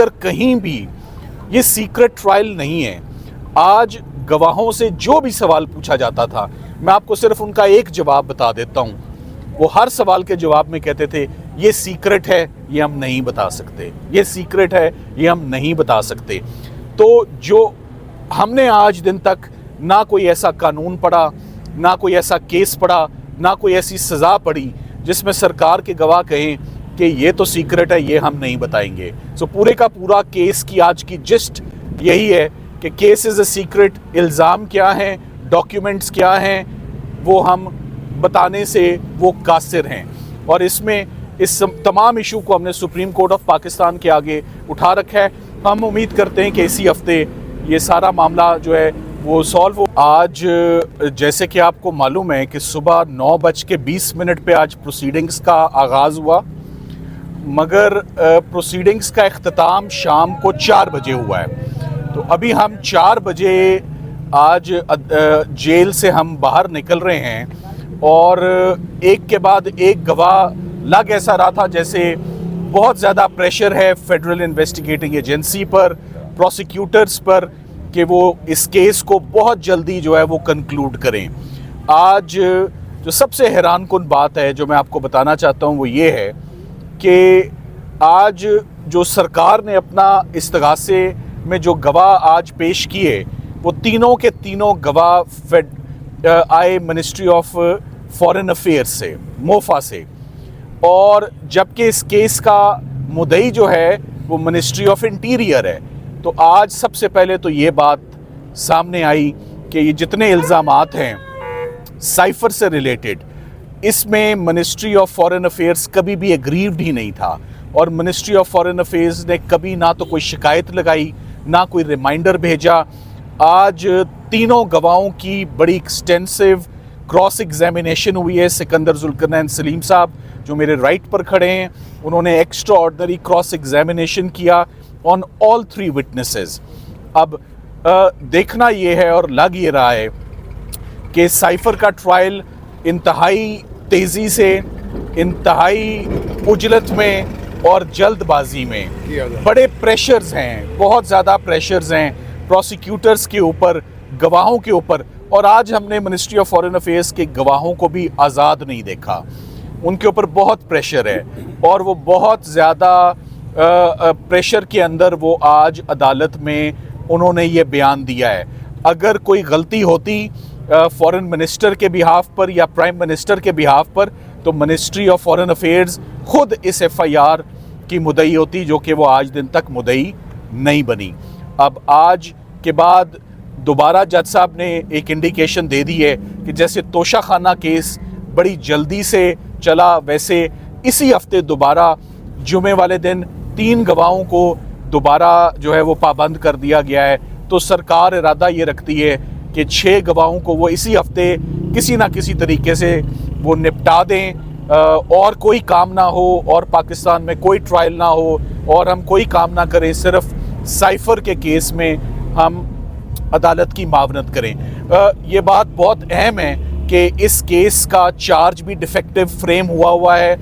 अगर कहीं भी ये सीक्रेट ट्रायल नहीं है। आज गवाहों से जो भी सवाल पूछा जाता था, मैं आपको सिर्फ उनका एक जवाब बता देता हूँ। वो हर सवाल के जवाब में कहते थे ये सीक्रेट है, ये हम नहीं बता सकते, ये सीक्रेट है, ये हम नहीं बता सकते। तो जो हमने आज दिन तक ना कोई ऐसा कानून पढ़ा, ना कोई ऐसा केस पढ़ा, ना कोई ऐसी सज़ा पड़ी जिसमें सरकार के गवाह कहें कि ये तो सीक्रेट है, ये हम नहीं बताएंगे। सो पूरे का पूरा केस की आज की जिस्ट यही है कि केस इज़ अ सीक्रेट। इल्ज़ाम क्या हैं, डॉक्यूमेंट्स क्या हैं, वो हम बताने से वो कासिर हैं। और इसमें इस तमाम इशू को हमने सुप्रीम कोर्ट ऑफ पाकिस्तान के आगे उठा रखा है। हम उम्मीद करते हैं कि इसी हफ्ते ये सारा मामला जो है वो सॉल्व हो। आज जैसे कि आपको मालूम है कि सुबह 9:20 पे आज प्रोसीडिंग्स का आगाज़ हुआ, मगर प्रोसीडिंग्स का इख्तिताम शाम को 4 बजे हुआ है। तो अभी हम 4 बजे आज जेल से हम बाहर निकल रहे हैं और एक के बाद एक गवाह लग ऐसा रहा था जैसे बहुत ज़्यादा प्रेशर है फेडरल इन्वेस्टिगेटिंग एजेंसी पर, प्रोसिक्यूटर्स पर, कि वो इस केस को बहुत जल्दी जो है वो कंक्लूड करें। आज जो सबसे हैरानकुन बात है जो मैं आपको बताना चाहता हूँ वो ये है कि आज जो सरकार ने अपना इस्तगासे में जो गवाह आज पेश किए, वो तीनों के तीनों गवाह आए मिनिस्ट्री ऑफ फॉरेन अफेयर्स से, मोफा से, और जबकि इस केस का मुद्दई जो है वो मिनिस्ट्री ऑफ इंटीरियर है। तो आज सबसे पहले तो ये बात सामने आई कि ये जितने इल्ज़ामात हैं साइफर से रिलेटेड, इसमें मिनिस्ट्री ऑफ फॉरेन अफेयर्स कभी भी एग्रीव्ड ही नहीं था। और मिनिस्ट्री ऑफ फॉरेन अफेयर्स ने कभी ना तो कोई शिकायत लगाई, ना कोई रिमाइंडर भेजा। आज तीनों गवाहों की बड़ी एक्सटेंसिव क्रॉस एग्जामिनेशन हुई है। सिकंदर जुल्करनैन सलीम साहब जो मेरे राइट पर खड़े हैं, उन्होंने एक्स्ट्रा ऑर्डनरी क्रॉस एग्जामिनेशन किया ऑन ऑल 3 विटनेसेस। अब देखना ये है और लग ये रहा है कि साइफर का ट्रायल इंतहाई तेज़ी से, इंतहाई उजलत में और जल्दबाजी में, बड़े प्रेशर्स हैं, बहुत ज़्यादा प्रेशर्स हैं प्रोसिक्यूटर्स के ऊपर, गवाहों के ऊपर। और आज हमने मिनिस्ट्री ऑफ फॉरेन अफेयर्स के गवाहों को भी आज़ाद नहीं देखा, उनके ऊपर बहुत प्रेशर है और वो बहुत ज़्यादा प्रेशर के अंदर वो आज अदालत में उन्होंने ये बयान दिया है। अगर कोई गलती होती फॉरेन मिनिस्टर के बिहाफ पर या प्राइम मिनिस्टर के बिहाफ पर, तो मिनिस्ट्री ऑफ फॉरेन अफेयर्स खुद इस FIR की मुद्दई होती, जो कि वो आज दिन तक मुद्दई नहीं बनी। अब आज के बाद दोबारा जज साहब ने एक इंडिकेशन दे दी है कि जैसे तोशा खाना केस बड़ी जल्दी से चला, वैसे इसी हफ्ते दोबारा जुमे वाले दिन 3 गवाहों को दोबारा जो है वो पाबंद कर दिया गया है। तो सरकार इरादा ये रखती है कि 6 गवाहों को वो इसी हफ्ते किसी ना किसी तरीके से वो निपटा दें और कोई काम ना हो और पाकिस्तान में कोई ट्रायल ना हो और हम कोई काम ना करें, सिर्फ साइफर के केस में हम अदालत की मावनत करें। ये बात बहुत अहम है कि इस केस का चार्ज भी डिफेक्टिव फ्रेम हुआ है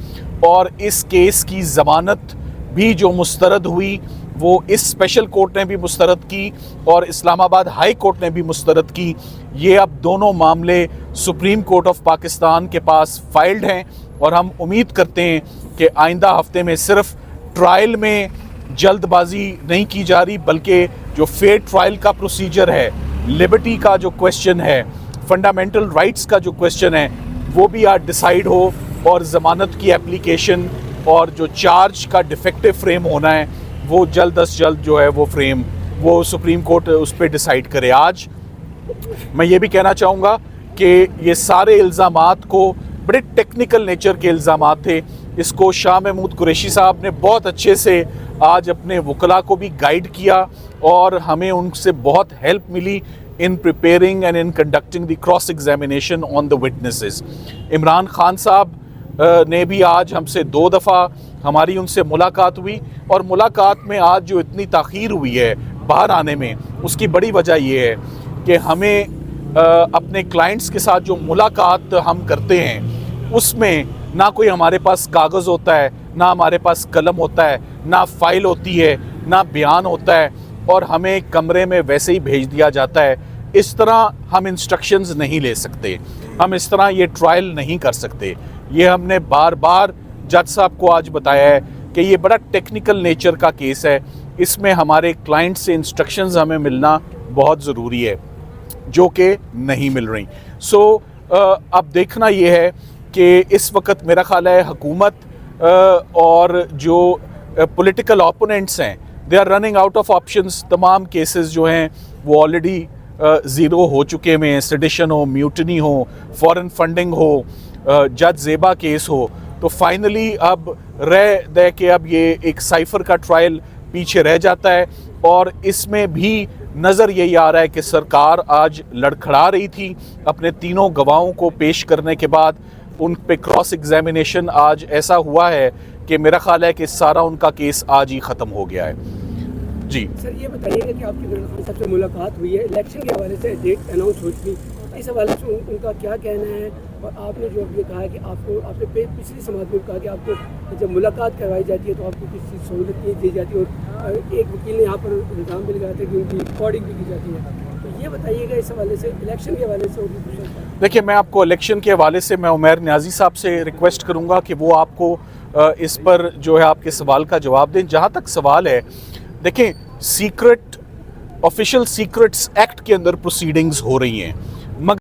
और इस केस की ज़मानत भी जो मुस्तरद हुई वो इस स्पेशल कोर्ट ने भी मुस्तरद की और इस्लामाबाद हाई कोर्ट ने भी मुस्तरद की। ये अब दोनों मामले सुप्रीम कोर्ट ऑफ पाकिस्तान के पास फाइल्ड हैं और हम उम्मीद करते हैं कि आइंदा हफ्ते में सिर्फ ट्रायल में जल्दबाजी नहीं की जा रही, बल्कि जो फेयर ट्रायल का प्रोसीजर है, लिबर्टी का जो क्वेश्चन है, फंडामेंटल राइट्स का जो क्वेश्चन है, वो भी आज डिसाइड हो और ज़मानत की एप्लीकेशन और जो चार्ज का डिफेक्टिव फ्रेम होना है वो जल्द अज जल्द जो है वो फ्रेम वो सुप्रीम कोर्ट उस पर डिसाइड करे। आज मैं ये भी कहना चाहूँगा कि ये सारे इल्ज़ामात को बड़े टेक्निकल नेचर के इल्ज़ामात थे। इसको शाह महमूद कुरैशी साहब ने बहुत अच्छे से आज अपने वकला को भी गाइड किया और हमें उनसे बहुत हेल्प मिली in preparing and in conducting the cross examination on the witnesses. Imran Khan साहब ने भी आज हमसे 2 दफ़ा हमारी उनसे मुलाकात हुई और मुलाकात में आज जो इतनी ताख़ीर हुई है बाहर आने में, उसकी बड़ी वजह ये है कि हमें अपने क्लाइंट्स के साथ जो मुलाकात हम करते हैं उसमें ना कोई हमारे पास कागज़ होता है, ना हमारे पास कलम होता है, ना फाइल होती है, ना बयान होता है और हमें कमरे में वैसे ही भेज दिया जाता है। इस तरह हम इंस्ट्रक्शंस नहीं ले सकते, हम इस तरह ये ट्रायल नहीं कर सकते। ये हमने बार बार जज साहब को आज बताया है कि ये बड़ा टेक्निकल नेचर का केस है, इसमें हमारे क्लाइंट से इंस्ट्रक्शंस हमें मिलना बहुत ज़रूरी है, जो कि नहीं मिल रही। सो अब देखना ये है कि इस वक्त मेरा ख्याल है हुकूमत और जो पॉलिटिकल ओपोनेंट्स हैं, they are running out of options. तमाम केसेस जो हैं वो ऑलरेडी ज़ीरो हो चुके हैं, सेडिशन हो, म्यूटनी हो, फॉरेन फंडिंग हो, जज ज़ेबा केस हो। तो फाइनली अब रह दे कि अब ये एक साइफ़र का ट्रायल पीछे रह जाता है और इसमें भी नज़र यही आ रहा है कि सरकार आज लड़खड़ा रही थी अपने तीनों गवाहों को पेश करने के बाद। उन पे क्रॉस एग्जामिनेशन आज ऐसा हुआ है कि मेरा ख्याल है कि सारा उनका केस आज ही ख़त्म हो गया है। जी सर, ये बताइएगा कि आपकी इमरान खान साहब से मुलाकात हुई है, इलेक्शन के हवाले से डेट अनाउंस हो चुकी, इस हवाले से उनका क्या कहना है? और आपने जो ये कहा कि आपने पिछली समाज में कहा कि आपको जब मुलाकात करवाई जाती है तो आपको किसी सहूलत नहीं दी जाती, और एक वकील ने यहाँ पर इल्ज़ाम भी लगाया था कि उनकी रिकॉर्डिंग भी की जाती है। तो ये बताइएगा इस हवाले से, इलेक्शन के हवाले से। देखिए, मैं आपको इलेक्शन के हवाले से मैं उमैर न्याजी साहब से रिक्वेस्ट करूँगा कि वो आपको इस पर जो है आपके सवाल का जवाब दें। जहाँ तक सवाल है, देखें, सीक्रेट ऑफिशियल सीक्रेट्स एक्ट के अंदर प्रोसीडिंग्स हो रही हैं